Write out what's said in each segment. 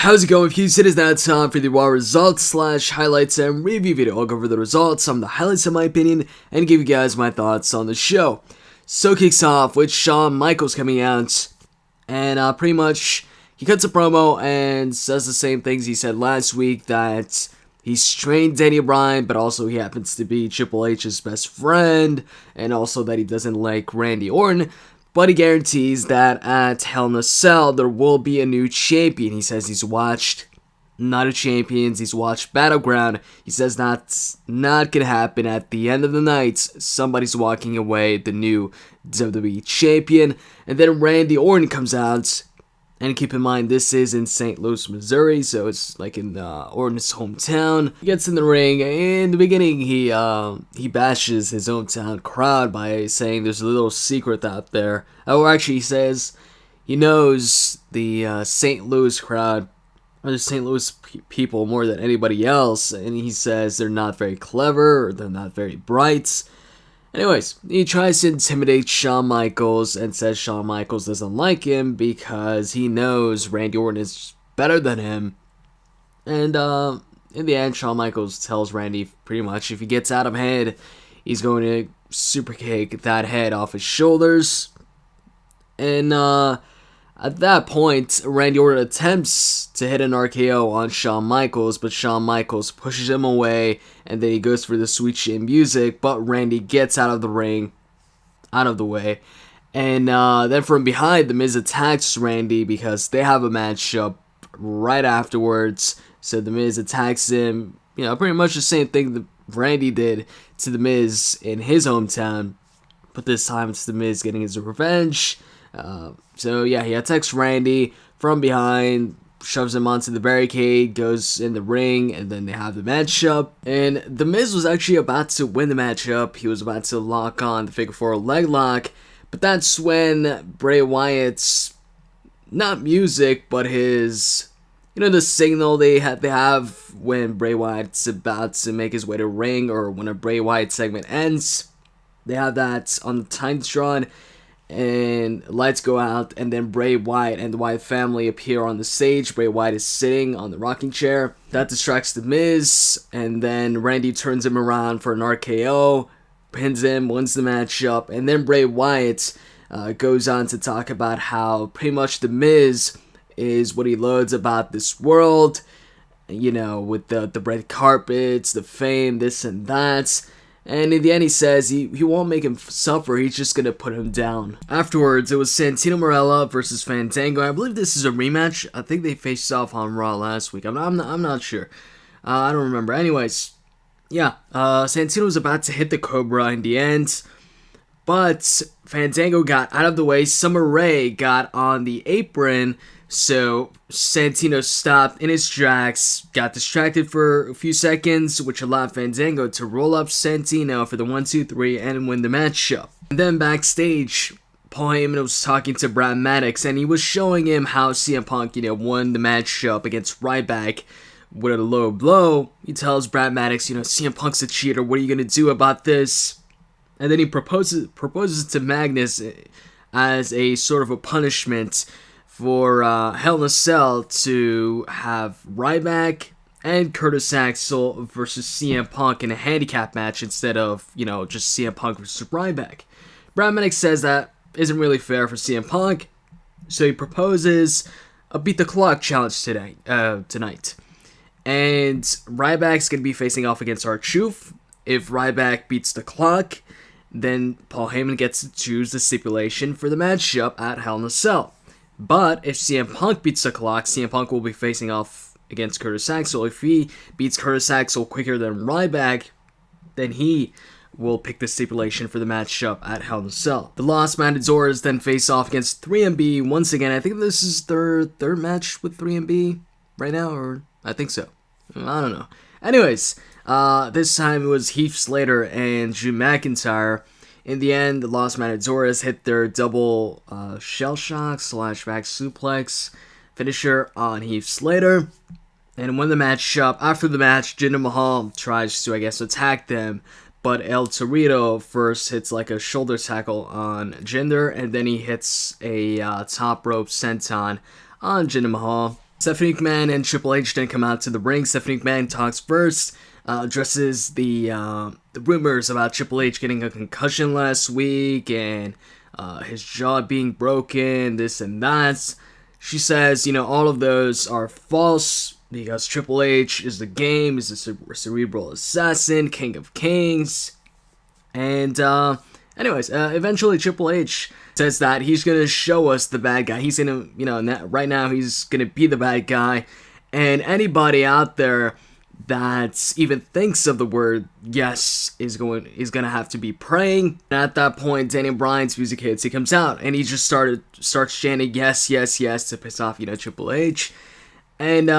How's it going, Heath? It is now time for the RAW results slash highlights and review video. I'll go over the results, some of the highlights in my opinion, and give you guys my thoughts on the show. So it kicks off with Shawn Michaels coming out, and pretty much he cuts a promo and says the same things he said last week, that he's trained Daniel Bryan, but also he happens to be Triple H's best friend, and also that he doesn't like Randy Orton. But he guarantees that at Hell in a Cell, there will be a new champion. He says he's watched Night of Champions, he's watched Battleground. He says that's not going to happen. At the end of the night, somebody's walking away, the new WWE champion. And then Randy Orton comes out. And keep in mind, this is in St. Louis, Missouri, so it's like in Orton's hometown. He gets in the ring. In the beginning, he bashes his hometown crowd by saying there's a little secret out there. Or actually, he says he knows the St. Louis crowd, or the St. Louis people more than anybody else. And he says they're not very clever, or they're not very bright. Anyways, he tries to intimidate Shawn Michaels and says Shawn Michaels doesn't like him because he knows Randy Orton is better than him. And in the end, Shawn Michaels tells Randy pretty much if he gets out of hand, he's going to super kick that head off his shoulders. And at that point, Randy Orton attempts to hit an RKO on Shawn Michaels, but Shawn Michaels pushes him away, and then he goes for the sweet chin music, but Randy gets out of the ring, out of the way. And then from behind, The Miz attacks Randy because they have a matchup right afterwards. So The Miz attacks him, you know, pretty much the same thing that Randy did to The Miz in his hometown, but this time it's The Miz getting his revenge. So yeah, he attacks Randy from behind, shoves him onto the barricade, goes in the ring, and then they have the matchup. And The Miz was actually about to win the matchup. He was about to lock on the figure 4 leg lock, but that's when Bray Wyatt's, not music, but his, you know, the signal they have when Bray Wyatt's about to make his way to ring, or when a Bray Wyatt segment ends. They have that on the Titantron. And lights go out, and then Bray Wyatt and the Wyatt family appear on the stage. Bray Wyatt is sitting on the rocking chair. That distracts The Miz, and then Randy turns him around for an RKO, pins him, wins the matchup, and then Bray Wyatt goes on to talk about how pretty much The Miz is what he loves about this world, you know, with the red carpets, the fame, this and that. And in the end, he says he won't make him suffer, he's just going to put him down. Afterwards, it was Santino Marella versus Fandango. I believe this is a rematch. I think they faced off on Raw last week. I'm not sure. I don't remember. Anyways, yeah, Santino was about to hit the Cobra in the end, but Fandango got out of the way. Summer Rae got on the apron, so Santino stopped in his tracks, got distracted for a few seconds, which allowed Fandango to roll up Santino for the 1-2-3 and win the matchup. And then backstage, Paul Heyman was talking to Maddox, and he was showing him how CM Punk, you know, won the matchup against Ryback with a low blow. He tells Maddox, you know, CM Punk's a cheater, what are you going to do about this? And then he proposes to Magnus as a sort of a punishment for Hell in a Cell to have Ryback and Curtis Axel versus CM Punk in a handicap match instead of, you know, just CM Punk versus Ryback. Maddox says that isn't really fair for CM Punk, so he proposes a beat the clock challenge tonight. And Ryback's going to be facing off against R-Truth. If Ryback beats the clock, then Paul Heyman gets to choose the stipulation for the matchup at Hell in a Cell. But if CM Punk beats the clock, CM Punk will be facing off against Curtis Axel. If he beats Curtis Axel quicker than Ryback, then he will pick the stipulation for the matchup at Hell in a Cell. The Lost Matadores then face off against 3MB once again. I think this is their third match with 3MB right now, or I think so. I don't know. Anyways, this time it was Heath, Slater, and Drew McIntyre. In the end, the Lost Matadores hit their double shell shock / back suplex finisher on Heath Slater and won the matchup. After the match, Jinder Mahal tries to, I guess, attack them, but El Torrito first hits like a shoulder tackle on Jinder, and then he hits a top rope senton on Jinder Mahal. Stephanie McMahon and Triple H then come out to the ring. Stephanie McMahon talks first, addresses the rumors about Triple H getting a concussion last week and his jaw being broken, this and that. She says, all of those are false because Triple H is the game, is a cerebral assassin, king of kings. And eventually Triple H says that he's going to show us the bad guy. He's going to, right now he's going to be the bad guy. And anybody out there that even thinks of the word yes is going to have to be praying. And at that point, Daniel Bryan's music hits. He comes out and he just starts chanting yes, yes, yes to piss off, Triple H. And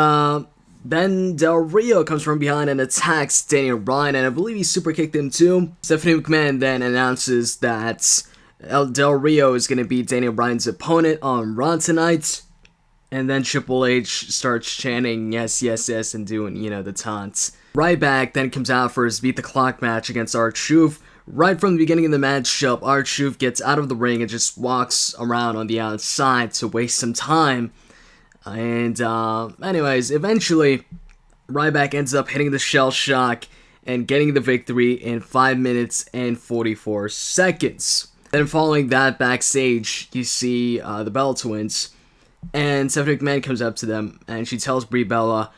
then Del Rio comes from behind and attacks Daniel Bryan, and I believe he super kicked him too. Stephanie McMahon then announces that Del Rio is going to be Daniel Bryan's opponent on Raw tonight. And then Triple H starts chanting yes, yes, yes, and doing, the taunts. Ryback then comes out for his Beat the Clock match against R-Truth. Right from the beginning of the matchup, R-Truth gets out of the ring and just walks around on the outside to waste some time. And eventually, Ryback ends up hitting the shell shock and getting the victory in 5 minutes and 44 seconds. Then following that, backstage, you see the Bella Twins. And Stephanie McMahon comes up to them, and she tells Brie Bella,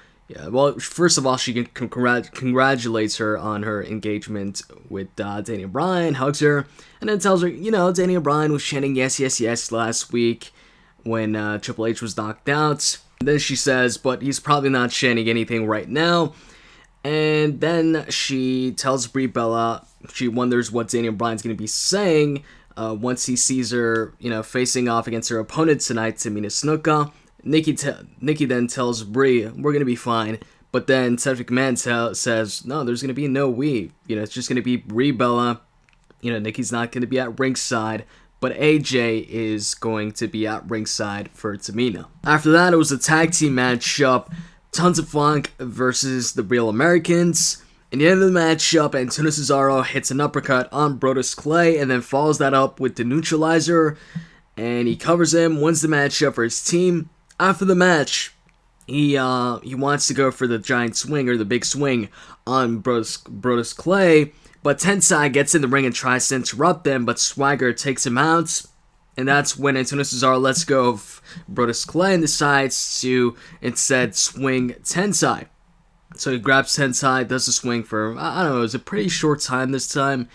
first of all, she congratulates her on her engagement with Daniel Bryan, hugs her, and then tells her, Daniel Bryan was chanting yes, yes, yes last week when Triple H was knocked out. And then she says, but he's probably not chanting anything right now. And then she tells Brie Bella, she wonders what Daniel Bryan's going to be saying once he sees her, facing off against her opponent tonight, Tamina Snuka. Nikki then tells Brie, we're going to be fine. But then Stephanie McMahon says, no, there's going to be no we. It's just going to be Brie Bella. Nikki's not going to be at ringside. But AJ is going to be at ringside for Tamina. After that, it was a tag team matchup. Tons of Funk versus the Real Americans. In the end of the matchup, Antonio Cesaro hits an uppercut on Brodus Clay and then follows that up with the neutralizer. And he covers him, wins the matchup for his team. After the match, he wants to go for the giant swing or the big swing on Brodus Clay. But Tensai gets in the ring and tries to interrupt them, but Swagger takes him out. And that's when Antonio Cesaro lets go of Brodus Clay and decides to instead swing Tensai. So he grabs Tensai, does the swing for, I don't know, it was a pretty short time this time.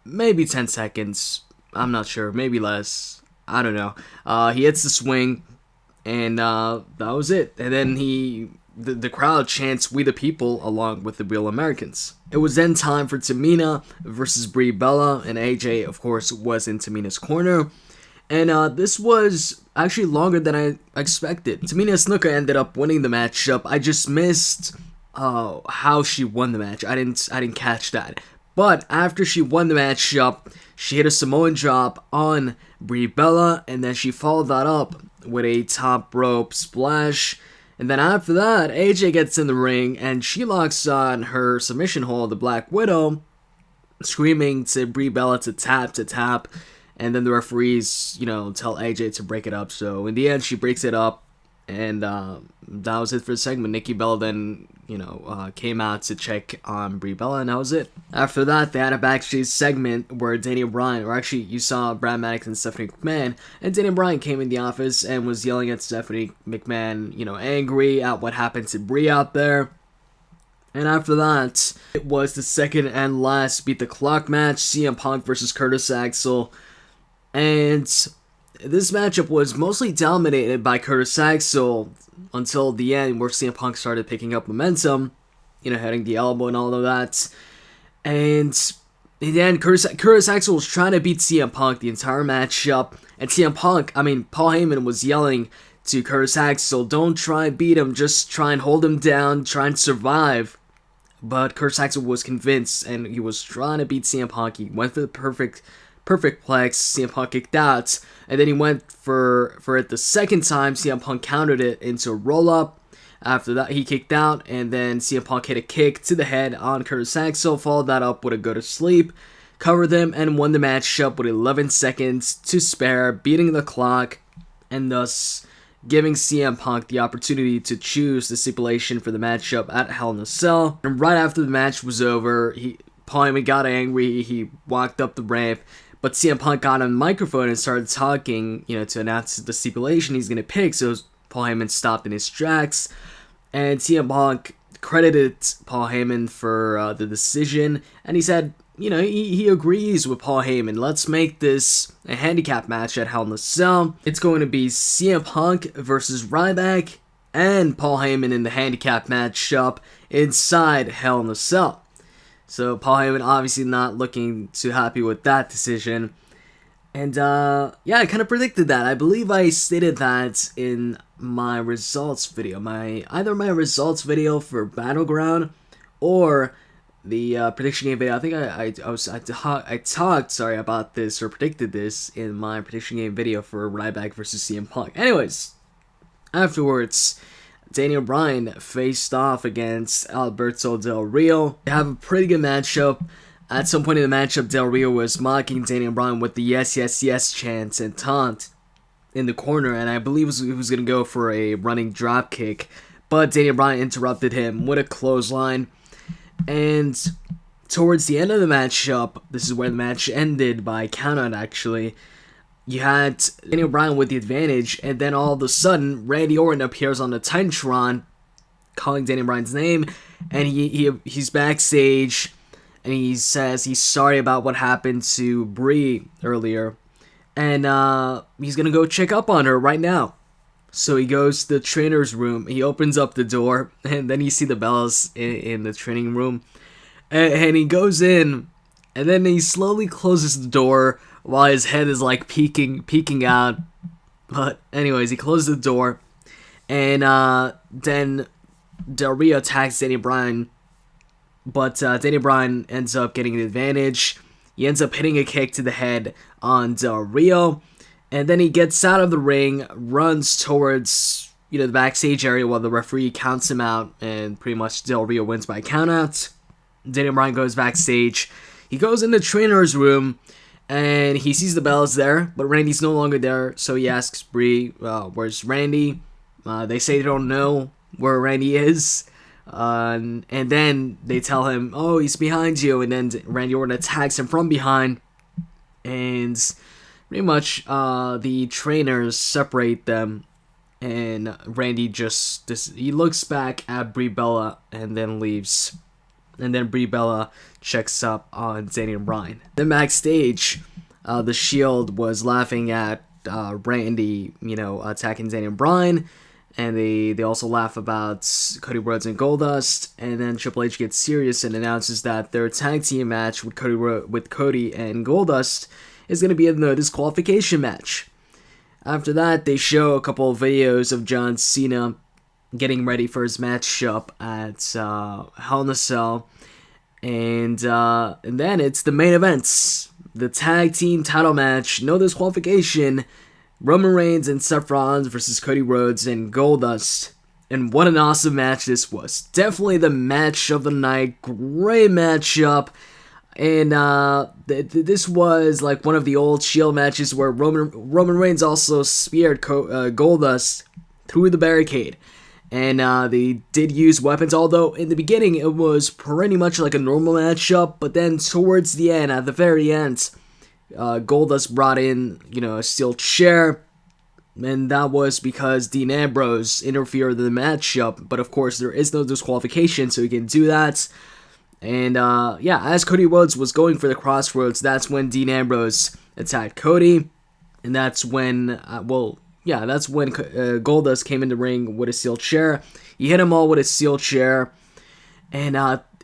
Maybe 10 seconds. I'm not sure. Maybe less. I don't know. He hits the swing, and that was it. And then the crowd chants "We the People" along with the Real Americans. It was then time for Tamina versus Brie Bella, and AJ, of course, was in Tamina's corner. And this was actually longer than I expected. Tamina Snuka ended up winning the matchup. I just missed how she won the match. I didn't catch that. But after she won the matchup, she hit a Samoan drop on Brie Bella, and then she followed that up with a top rope splash. And then after that, AJ gets in the ring, and she locks on her submission hold, the Black Widow, screaming to Brie Bella to tap. And then the referees, tell AJ to break it up. So in the end, she breaks it up. And that was it for the segment. Nikki Bella then, came out to check on Brie Bella, and that was it. After that, they had a backstage segment where Daniel Bryan, or actually you saw Brad Maddox and Stephanie McMahon, and Daniel Bryan came in the office and was yelling at Stephanie McMahon, angry at what happened to Brie out there. And after that, it was the second and last Beat the Clock match, CM Punk versus Curtis Axel. And this matchup was mostly dominated by Curtis Axel until the end, where CM Punk started picking up momentum, hitting the elbow and all of that. And in the end, Curtis Axel was trying to beat CM Punk the entire matchup. And Paul Heyman was yelling to Curtis Axel, don't try and beat him, just try and hold him down, try and survive. But Curtis Axel was convinced, and he was trying to beat CM Punk. He went for the perfect plex. CM Punk kicked out, and then he went for it the second time. CM Punk countered it into a roll-up. After that, he kicked out, and then CM Punk hit a kick to the head on Curtis Axel, followed that up with a go to sleep, covered them, and won the matchup with 11 seconds to spare, beating the clock, and thus giving CM Punk the opportunity to choose the stipulation for the matchup at Hell in a Cell. And right after the match was over, Paul Heyman got angry, he walked up the ramp, but CM Punk got on the microphone and started talking, to announce the stipulation he's going to pick, so Paul Heyman stopped in his tracks, and CM Punk credited Paul Heyman for the decision, and he said, he agrees with Paul Heyman. Let's make this a handicap match at Hell in a Cell. It's going to be CM Punk versus Ryback and Paul Heyman in the handicap matchup inside Hell in a Cell. So Paul Heyman obviously not looking too happy with that decision. And I kind of predicted that. I believe I stated that in my results video. Either my results video for Battleground or the prediction game video. I think I talked about this or predicted this in my prediction game video for Ryback versus CM Punk. Anyways, afterwards, Daniel Bryan faced off against Alberto Del Rio. They have a pretty good matchup. At some point in the matchup, Del Rio was mocking Daniel Bryan with the yes, yes, yes chants and taunt in the corner, and I believe he was going to go for a running drop kick, but Daniel Bryan interrupted him with a clothesline. And towards the end of the matchup, this is where the match ended by countout actually, you had Daniel Bryan with the advantage, and then all of a sudden, Randy Orton appears on the Titantron, calling Daniel Bryan's name, and he's backstage, and he says he's sorry about what happened to Brie earlier, and he's gonna go check up on her right now. So he goes to the trainer's room, he opens up the door, and then you see the bells in the training room. And he goes in, and then he slowly closes the door while his head is like peeking out. But anyways, he closes the door, and then Del Rio attacks Daniel Bryan. But Daniel Bryan ends up getting the advantage. He ends up hitting a kick to the head on Del Rio. And then he gets out of the ring, runs towards, the backstage area while the referee counts him out, and pretty much Del Rio wins by countout. Daniel Bryan goes backstage. He goes in the trainer's room, and he sees the bells there, but Randy's no longer there, so he asks Brie, where's Randy? They say they don't know where Randy is, and then they tell him, oh, he's behind you, and then Randy Orton attacks him from behind, and pretty much, the trainers separate them, and Randy he looks back at Brie Bella and then leaves. And then Brie Bella checks up on Daniel Bryan. Then backstage, the Shield was laughing at Randy, attacking Daniel Bryan, and they also laugh about Cody Rhodes and Goldust. And then Triple H gets serious and announces that their tag team match with Cody and Goldust is going to be in the disqualification match. After that, they show a couple of videos of John Cena getting ready for his matchup at Hell in a Cell. And then it's the main events. The tag team title match, no disqualification. Roman Reigns and Seth Rollins versus Cody Rhodes and Goldust. And what an awesome match this was. Definitely the match of the night. Great matchup. And this was like one of the old Shield matches where Roman Reigns also speared Goldust through the barricade. And they did use weapons, although in the beginning it was pretty much like a normal matchup. But then towards the end, at the very end, Goldust brought in, a steel chair. And that was because Dean Ambrose interfered in the matchup. But of course, there is no disqualification, so he can do that. And, as Cody Rhodes was going for the crossroads, that's when Dean Ambrose attacked Cody. And that's when, Goldust came in the ring with a steel chair. He hit them all with a steel chair. And,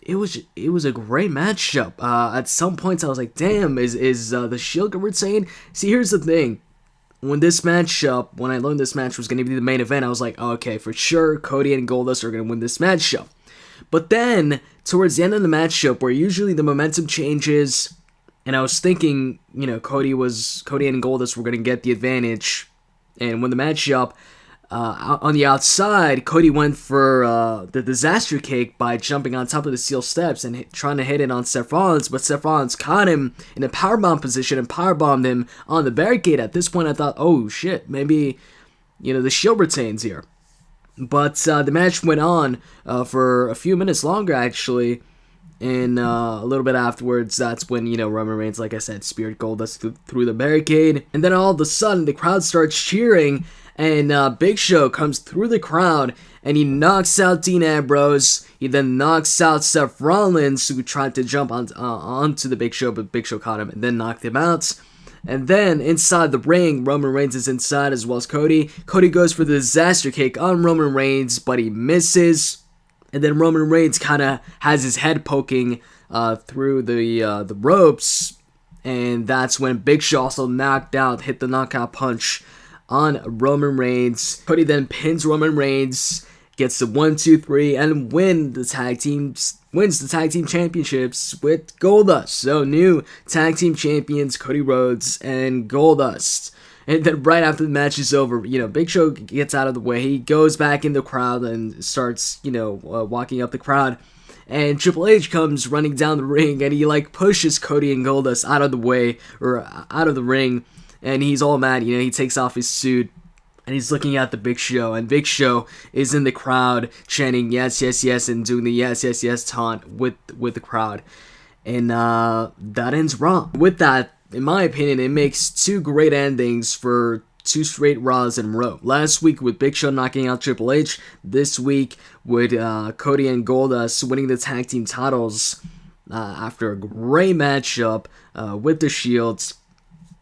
it was a great matchup. At some points, I was like, damn, is the Shield insane? See, here's the thing. When I learned this match was going to be the main event, I was like, oh, okay, for sure, Cody and Goldust are going to win this matchup. But then, towards the end of the matchup, where usually the momentum changes, and I was thinking, Cody and Goldust were going to get the advantage, and when the matchup, on the outside, Cody went for the disaster kick by jumping on top of the steel steps and trying to hit it on Seth Rollins, but Seth Rollins caught him in a powerbomb position and powerbombed him on the barricade. At this point, I thought, oh shit, maybe the Shield retains here. But the match went on for a few minutes longer, actually. And a little bit afterwards, that's when, Roman Reigns, like I said, speared Goldust through the barricade. And then all of a sudden, the crowd starts cheering, and Big Show comes through the crowd, and he knocks out Dean Ambrose. He then knocks out Seth Rollins, who tried to jump onto the Big Show, but Big Show caught him and then knocked him out. And then, inside the ring, Roman Reigns is inside as well as Cody. Cody goes for the disaster kick on Roman Reigns, but he misses. And then Roman Reigns kind of has his head poking through the ropes. And that's when Big Show also hit the knockout punch on Roman Reigns. Cody then pins Roman Reigns, gets the 1, 2, 3, and wins the tag team championships with Goldust. So new tag team champions, Cody Rhodes and Goldust. And then right after the match is over, Big Show gets out of the way. He goes back in the crowd and starts, walking up the crowd. And Triple H comes running down the ring, and he pushes Cody and Goldust out of the way, or out of the ring. And he's all mad, he takes off his suit. And he's looking at the Big Show, and Big Show is in the crowd chanting yes, yes, yes, and doing the yes, yes, yes taunt with the crowd. And that ends Raw. With that, in my opinion, it makes two great endings for two straight Raws in a row. Last week with Big Show knocking out Triple H. This week with Cody and Goldust winning the tag team titles after a great matchup with the Shields.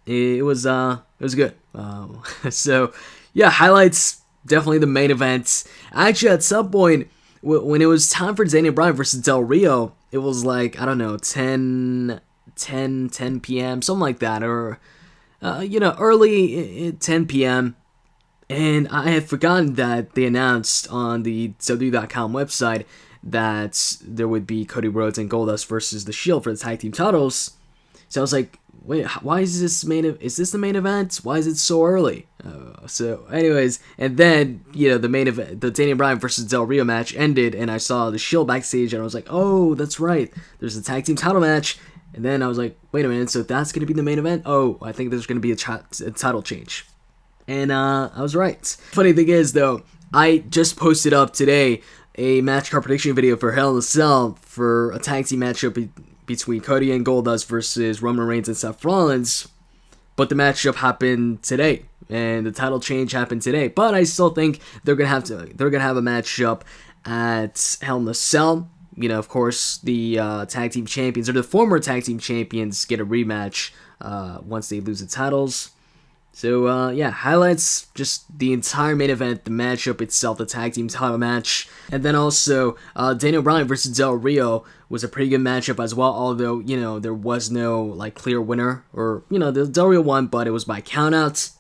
It was good. So yeah, highlights, definitely the main event. Actually, at some point when it was time for Daniel Bryan versus Del Rio, it was 10 p.m., something like that, or early 10 p.m. And I had forgotten that they announced on the WWE.com website that there would be Cody Rhodes and Goldust versus the Shield for the tag team titles. So I was like, wait, why is this is this the main event? Why is it so early? So anyways, and then, the main event, the Daniel Bryan versus Del Rio match ended, and I saw the Shield backstage, and I was like, oh, that's right, there's a tag team title match. And then I was like, wait a minute, so that's going to be the main event? Oh, I think there's going to be a title change. And I was right. Funny thing is, though, I just posted up today a match card prediction video for Hell in a Cell for a tag team matchup between Cody and Goldust versus Roman Reigns and Seth Rollins. But the matchup happened today, and the title change happened today. But I still think they're gonna have a matchup at Hell in a Cell. Of course, the tag team champions, or the former tag team champions, get a rematch once they lose the titles. So, yeah, highlights, just the entire main event, the matchup itself, the tag team title match. And then also, Daniel Bryan versus Del Rio was a pretty good matchup as well, although, there was no, clear winner. Or, Del Rio won, but it was by countouts.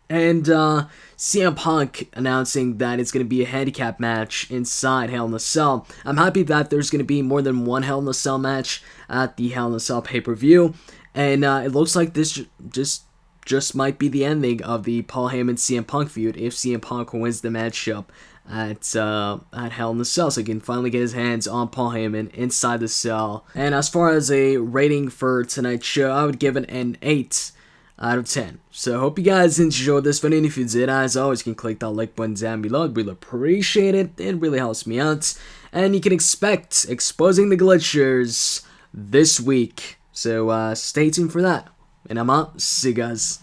And CM Punk announcing that it's going to be a handicap match inside Hell in a Cell. I'm happy that there's going to be more than one Hell in a Cell match at the Hell in a Cell pay-per-view. And it looks like this just might be the ending of the Paul Heyman CM Punk feud if CM Punk wins the matchup at Hell in a Cell, so he can finally get his hands on Paul Heyman inside the cell. And as far as a rating for tonight's show, I would give it an 8 out of 10. So I hope you guys enjoyed this video, and if you did, as always, you can click that like button down below. I'd really appreciate it. It really helps me out. And you can expect Exposing the Glitchers this week. So stay tuned for that. And I'm out. See you guys.